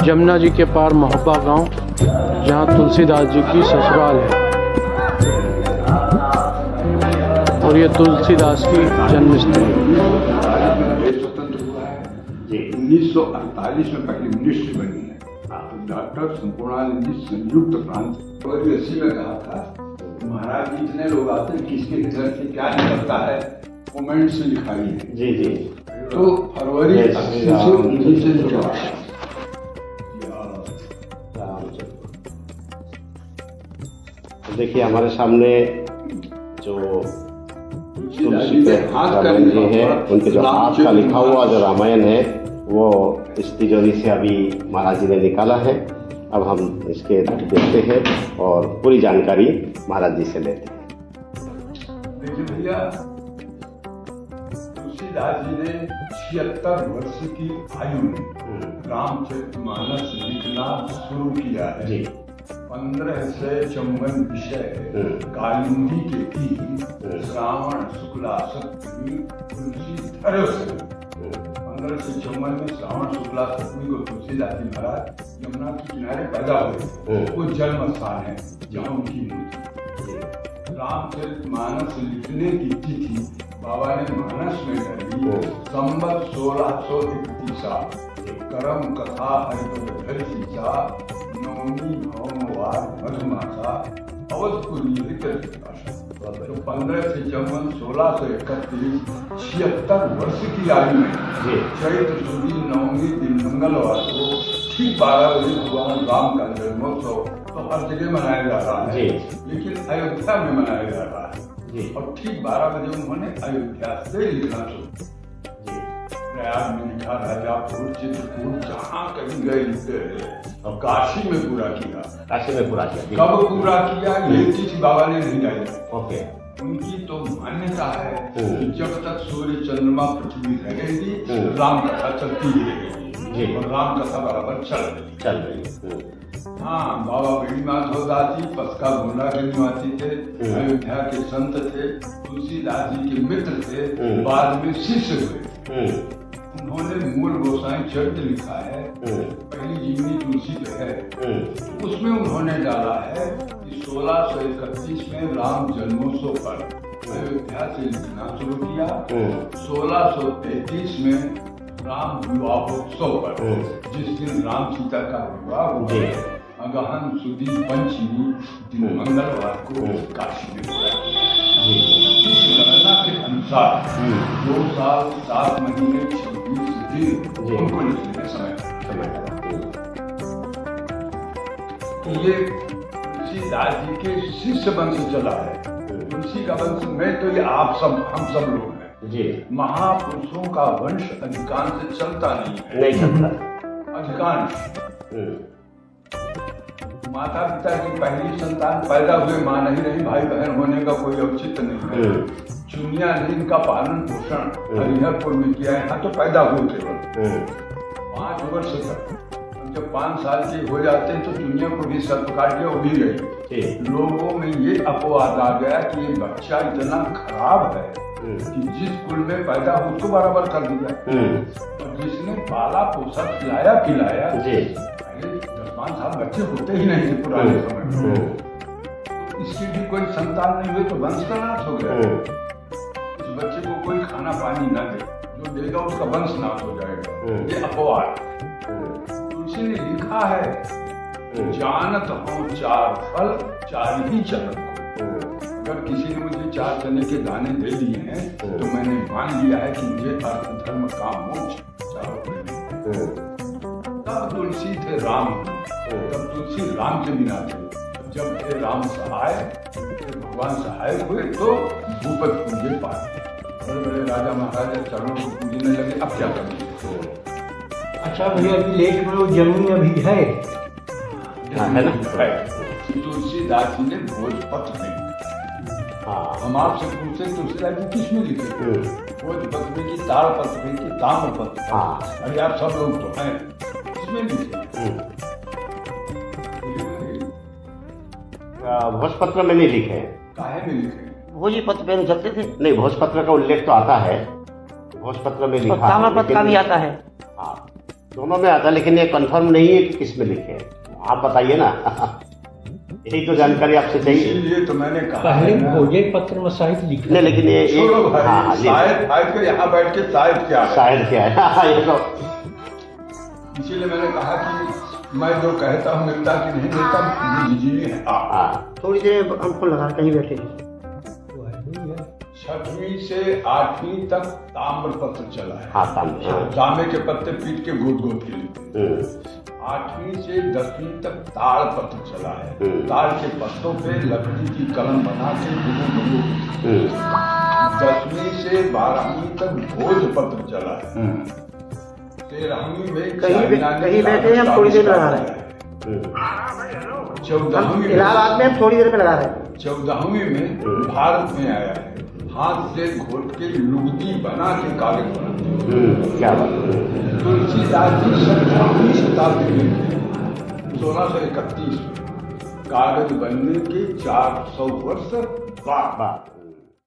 जमुना जी के पार मोहब्बा गांव, जहां तुलसीदास जी की ससुराल है और ये तुलसीदास की जन्मस्थली है। स्वतंत्र हुआ है 1948 में पहली मिनिस्ट्री बनी है। तो डॉक्टर संपूर्णानंद जी संयुक्त प्रांत 80 में कहा था महाराज जी इतने लोग आते हैं किसके घर से क्या निकलता है कमेंट से लिखाई है। जी जी। तो फरवरी 80 से 19 से जो देखिए हमारे सामने जो तुलसी के रामायण जी है, उनके जो हाथ का लिखा हुआ जो रामायण है वो इस तिजोरी से अभी महाराज जी ने निकाला है। अब हम इसके देखते हैं और पूरी जानकारी महाराज जी से लेते हैं। देखिए भैया, तुलसीदास जी ने 76 वर्ष की आयु में रामचरितमानस लिखना शुरू किया है। जी। 1554 विषय कालिंदी के की श्रावण शुक्ला सप्तमी तुलसी धरोहर 1554 में श्रावण शुक्ला सप्तमी को तुलसीदास जी महाराज यमुना के किनारे पैदा हुए। वो जन्म स्थान है जहाँ उनकी मूर्ति। रामचरितमानस लिखने की तिथि बाबा ने मानस में डाली संवत 1631 करम कथा हरिपद धर सीसा नवमी भवमवार मधुमासा अवधपुरी तो 15 से 1631 76 वर्ष की आयु में चैत्र शुदी नवमी दिन मंगलवार को ठीक 12 बजे भगवान राम का जन्मोत्सव तो हर जगह मनाया जा रहा है, लेकिन अयोध्या में मनाया जा रहा है। और ठीक 12 बजे उन्होंने अयोध्या से लिखना शुरू, प्रयाग में लिखा, राजापुर, चित्रकूट, जहाँ कहीं गए लिखते रहे और काशी में पूरा किया। काशी में पूरा किया। कब पूरा किया ये चीज बाबा ने नहीं डाली। ओके। उनकी तो मान्यता है कि जब तक सूर्य चंद्रमा पृथ्वी रहेगी राम कथा चलती ही रहेगी और राम कथा बराबर चल रही। हाँ, बाबा वेणुनाथ दास जी पसका गोंडा के निवासी थे, अयोध्या के संत थे, तुलसीदास जी के मित्र थे, बाद में शिष्य हुए। उन्होंने मूल गोसाई चरित्र लिखा है, पहली जीवनी तुलसी पे है। उसमें उन्होंने डाला है कि 1631 में राम जन्मोत्सव पर अयोध्या से लिखना शुरू किया। 1633 में राम विवाहोत्सव पर जिस दिन राम सीता का विवाह हुआ अगहन सुदी पंचमी दिन मंगलवार को काशी में हुआ। इस गणना के अनुसार 2 साल 7 महीने 26 दिन उनको लिखने में समय ये तुलसीदास जी के शिष्य वंश चला है। तुलसी का वंश में तो ये आप सब हम सब लोग हैं जी। महापुरुषों का वंश अधिकांश चलता नहीं चलता अधिकांश। माता पिता की पहली संतान पैदा हुए मां नहीं रही, भाई बहन होने का कोई औचित्य नहीं है। चुनिया ने इनका पालन पोषण हरिहरपुर में किया। यहाँ तो पैदा हुए केवल 5 वर्ष तक। जब 5 साल के हो जाते हैं तो दुनिया को भी सर्प काट लिया, वो भी गई। लोगों में ये अपवाद आ गया कि ये बच्चा इतना खराब है कि जिस कुल में पैदा हो उसको बराबर कर दिया और जिसने पाला पोसा खिलाया पिलाया 10-5 साल बच्चे होते ही नहीं थे पुराने समय में। तो इसकी भी कोई संतान नहीं हुई तो वंश का नाश हो गया। इस बच्चे को कोई खाना पानी न दे, जो देगा उसका वंश नाश हो जाएगा। ये अपवाद तुलसी ने लिखा है, जानत हो 4 फल 4 ही चरण को। अगर किसी ने मुझे 4 चने के दाने दे दिए हैं तो मैंने मान लिया है कि मुझे अर्थ धर्म काम मोक्ष चारों मिले। तब तुलसी थे राम, तब तुलसी राम के बिना थे। जब थे राम सहाय, भगवान सहाय हुए तो भूपत पूजे पाए। बड़े बड़े राजा महाराजा चरणों को पूजने लगे, अब क्या करेंगे। अच्छा भैया, अभी लेख में वो जमीन अभी है ना? तुलसीदास जी ने भोजपत्र में, हम आपसे पूछते तुलसीदास जी किस में लिखे? भोजपत्र में की, ताड़पत्र में की, ताम्रपत्र। अरे आप सब लोग तो हैं, किसमें लिखे? भोजपत्र में नहीं लिखे। काहे में लिखे? भोजपत्र पहले चलते थे। नहीं, भोजपत्र का उल्लेख तो आता है, भोजपत्र में लिखा। ताम्रपत्र का भी आता है। दोनों में आता है, लेकिन ये कंफर्म नहीं है कि किस में लिखे हैं। आप बताइए ना। यही तो जानकारी आपसे चाहिए। इसीलिए तो मैंने कहा पहले है ना। भोजन पत्र में साहित्य लिखा। नहीं, लेकिन ये छोड़ो भाई, हाँ, शायद फायद के यहाँ बैठ के शायद क्या है। शायद क्या है। ये तो इसीलिए मैंने कहा कि मैं जो कहता हूँ मिलता कि नहीं मिलता, बुद्धिजीवी है आप। हाँ, थोड़ी देर हमको लगा कहीं बैठे। 6वीं से 8वीं तक ताम्रपत्र चला है। हाँ, ताम्र, हाँ। जामे के पत्ते पीट के घोट घोट के लिखते। 8वीं से 10वीं तक ताड़ पत्र चला है। ताड़ के पत्तों पे लकड़ी की कलम बना के घुगु 10वीं से 12वीं तक भोज पत्र चला है। 13वीं में कहीं बैठे हम थोड़ी देर लगा रहे हैं। 14वीं इलाहाबाद में हम थोड़ी देर पे लगा रहे हैं। 14वीं में भारत में आया है। हाथ से घोट के लुगदी बना के कागज बनाते हैं। क्या बात है। तुलसीदास जी 17वीं शताब्दी में थे, 1631 में। कागज बनने के 400 वर्ष बाद